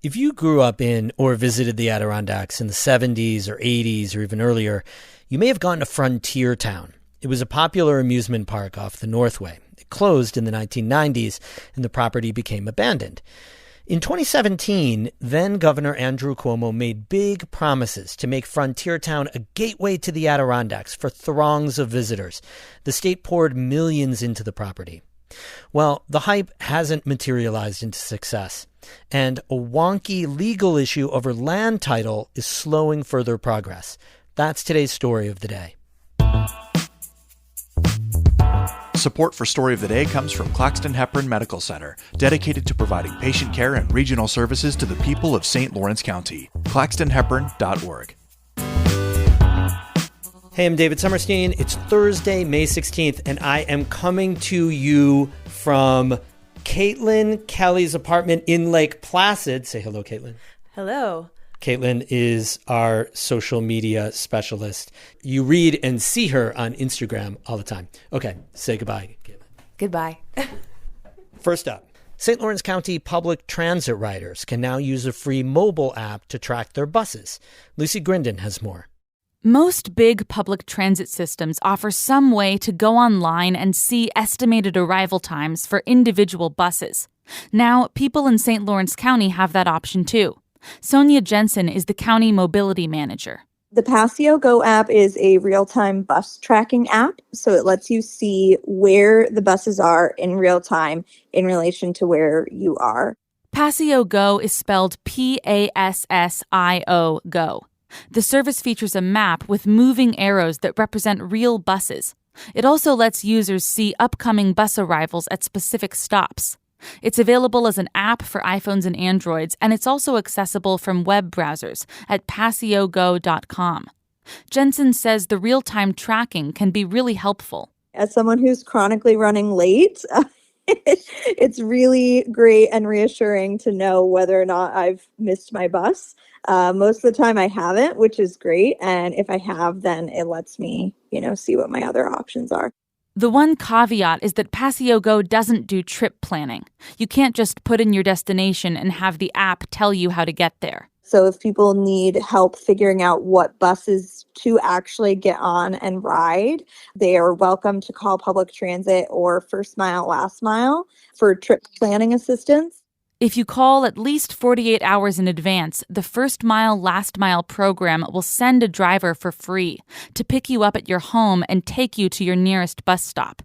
If you grew up in or visited the Adirondacks in the 70s or 80s or even earlier, you may have gone to Frontier Town. It was a popular amusement park off the Northway. It closed in the 1990s and the property became abandoned. In 2017, then Governor Andrew Cuomo made big promises to make Frontier Town a gateway to the Adirondacks for throngs of visitors. The state poured millions into the property. Well, the hype hasn't materialized into success, and a wonky legal issue over land title is slowing further progress. That's today's story of the day. Support for Story of the Day comes from Claxton Hepburn Medical Center, dedicated to providing patient care and regional services to the people of St. Lawrence County. claxtonhepburn.org. Hey, I'm David Summerstein. It's Thursday, May 16th, and I am coming to you from Caitlin Kelly's apartment in Lake Placid. Say hello, Caitlin. Hello. Caitlin is our social media specialist. You read and see her on Instagram all the time. Okay, say goodbye, Caitlin. Goodbye. First up, St. Lawrence County public transit riders can now use a free mobile app to track their buses. Lucy Grindon has more. Most big public transit systems offer some way to go online and see estimated arrival times for individual buses. Now, people in St. Lawrence County have that option too. Sonia Jensen is the county mobility manager. The Passio Go app is a real-time bus tracking app, so it lets you see where the buses are in real time in relation to where you are. Passio Go is spelled P-A-S-S-I-O Go. The service features a map with moving arrows that represent real buses. It also lets users see upcoming bus arrivals at specific stops. It's available as an app for iPhones and Androids, and it's also accessible from web browsers at passiogo.com. Jensen says the real-time tracking can be really helpful. As someone who's chronically running late, it's really great and reassuring to know whether or not I've missed my bus. Most of the time I haven't, which is great. And if I have, then it lets me, see what my other options are. The one caveat is that Passio Go doesn't do trip planning. You can't just put in your destination and have the app tell you how to get there. So if people need help figuring out what buses to actually get on and ride, they are welcome to call public transit or First Mile, Last Mile for trip planning assistance. If you call at least 48 hours in advance, the First Mile, Last Mile program will send a driver for free to pick you up at your home and take you to your nearest bus stop.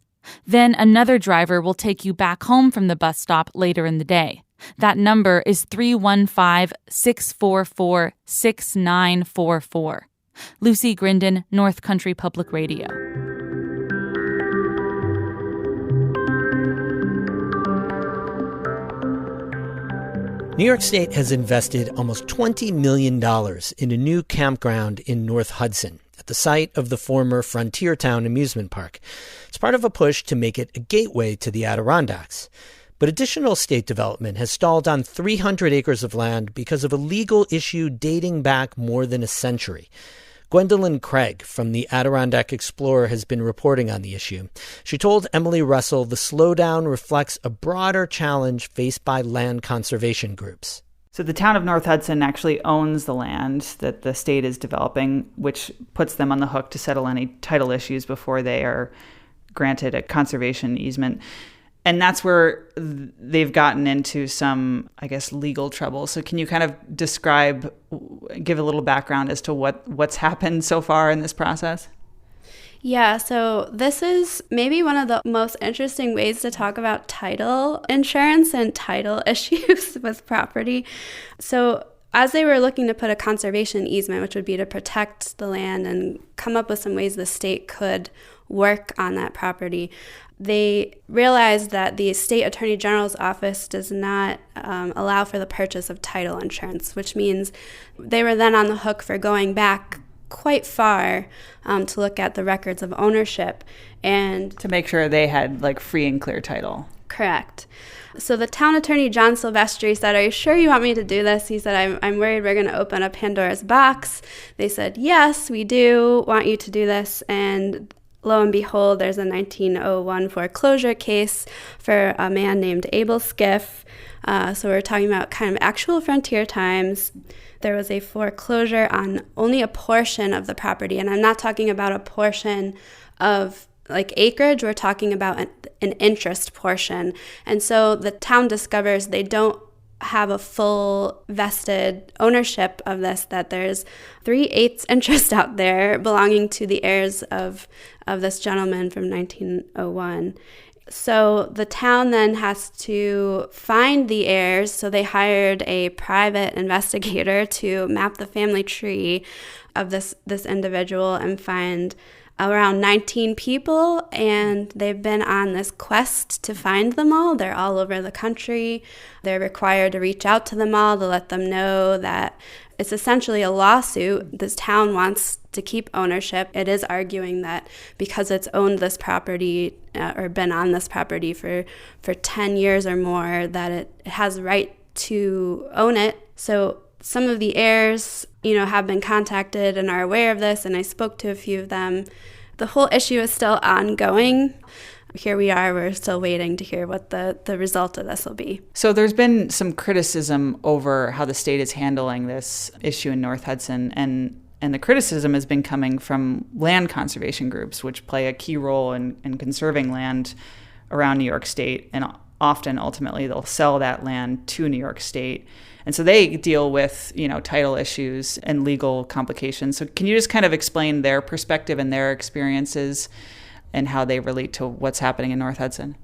Then another driver will take you back home from the bus stop later in the day. That number is 315-644-6944. Lucy Grindon, North Country Public Radio. New York State has invested almost $20 million in a new campground in North Hudson at the site of the former Frontier Town amusement park. It's part of a push to make it a gateway to the Adirondacks. But additional state development has stalled on 300 acres of land because of a legal issue dating back more than a century. Gwendolyn Craig from the Adirondack Explorer has been reporting on the issue. She told Emily Russell the slowdown reflects a broader challenge faced by land conservation groups. So the town of North Hudson actually owns the land that the state is developing, which puts them on the hook to settle any title issues before they are granted a conservation easement. And that's where they've gotten into some, legal trouble. So can you kind of give a little background as to what's happened so far in this process? Yeah, so this is maybe one of the most interesting ways to talk about title insurance and title issues with property. So as they were looking to put a conservation easement, which would be to protect the land and come up with some ways the state could work on that property, they realized that the state attorney general's office does not allow for the purchase of title insurance, which means they were then on the hook for going back quite far to look at the records of ownership and to make sure they had free and clear title. Correct. So the town attorney, John Silvestri, said, "Are you sure you want me to do this?" He said, I'm worried we're going to open a Pandora's box. They said, "Yes, we do want you to do this." And lo and behold, there's a 1901 foreclosure case for a man named Abel Skiff. So we're talking about kind of actual frontier times. There was a foreclosure on only a portion of the property. And I'm not talking about a portion of like acreage, we're talking about an interest portion. And so the town discovers they don't have a full vested ownership of this, that there's 3/8 interest out there belonging to the heirs of this gentleman from 1901. So the town then has to find the heirs. So they hired a private investigator to map the family tree of this individual and find around 19 people, and they've been on this quest to find them all. They're all over the country. They're required to reach out to them all to let them know that it's essentially a lawsuit. This town wants to keep ownership. It is arguing that because it's owned this property or been on this property for 10 years or more, that it has right to own it. So some of the heirs, have been contacted and are aware of this, and I spoke to a few of them. The whole issue is still ongoing. Here we are, we're still waiting to hear what the result of this will be. So there's been some criticism over how the state is handling this issue in North Hudson, and the criticism has been coming from land conservation groups, which play a key role in conserving land around New York State, and often, ultimately, they'll sell that land to New York State. And so they deal with, title issues and legal complications. So can you just kind of explain their perspective and their experiences and how they relate to what's happening in North Hudson?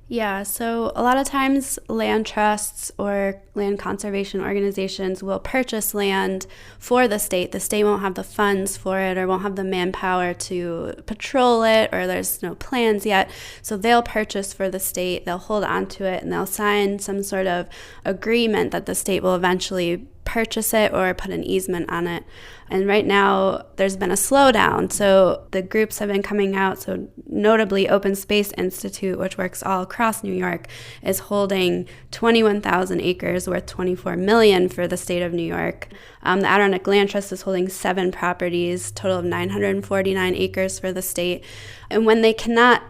Yeah, so a lot of times land trusts or land conservation organizations will purchase land for the state. The state won't have the funds for it or won't have the manpower to patrol it, or there's no plans yet. So they'll purchase for the state, they'll hold on to it, and they'll sign some sort of agreement that the state will eventually purchase it or put an easement on it. And right now, there's been a slowdown. So the groups have been coming out. So notably, Open Space Institute, which works all across New York, is holding 21,000 acres worth $24 million for the state of New York. The Adirondacks Land Trust is holding 7 properties, total of 949 acres for the state. And when they cannot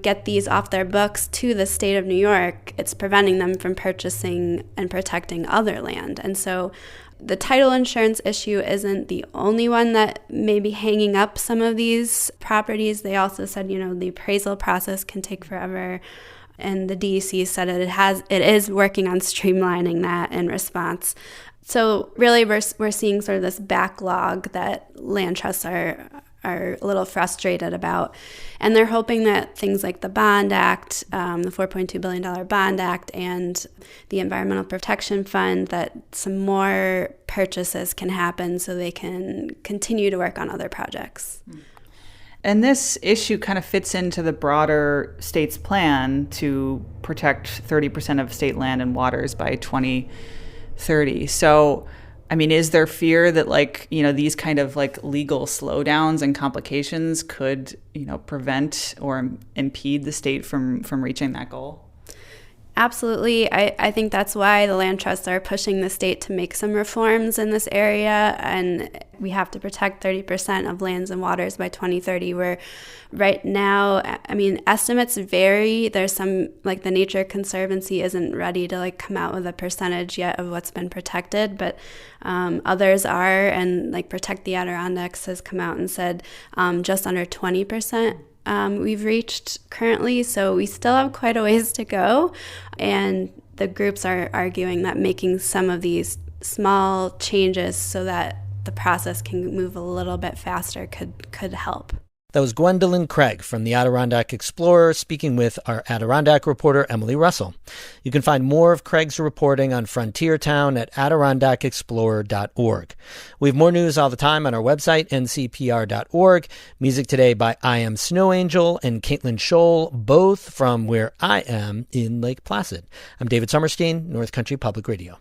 get these off their books to the state of New York, it's preventing them from purchasing and protecting other land. And so the title insurance issue isn't the only one that may be hanging up some of these properties. They also said, the appraisal process can take forever. And the DEC said it is working on streamlining that in response. So really we're seeing sort of this backlog that land trusts are a little frustrated about. And they're hoping that things like the Bond Act, the $4.2 billion Bond Act, and the Environmental Protection Fund, that some more purchases can happen so they can continue to work on other projects. And this issue kind of fits into the broader state's plan to protect 30% of state land and waters by 2030. So is there fear that these kind of legal slowdowns and complications could, prevent or impede the state from reaching that goal? Absolutely. I think that's why the land trusts are pushing the state to make some reforms in this area, and we have to protect 30% of lands and waters by 2030. Where right now, estimates vary. There's some, the Nature Conservancy isn't ready to come out with a percentage yet of what's been protected, but others are, and Protect the Adirondacks has come out and said just under 20%. We've reached currently, so we still have quite a ways to go. And the groups are arguing that making some of these small changes so that the process can move a little bit faster could help. That was Gwendolyn Craig from the Adirondack Explorer speaking with our Adirondack reporter, Emily Russell. You can find more of Craig's reporting on Frontier Town at AdirondackExplorer.org. We have more news all the time on our website, ncpr.org. Music today by I Am Snow Angel and Caitlin Scholl, both from where I am in Lake Placid. I'm David Summerstein, North Country Public Radio.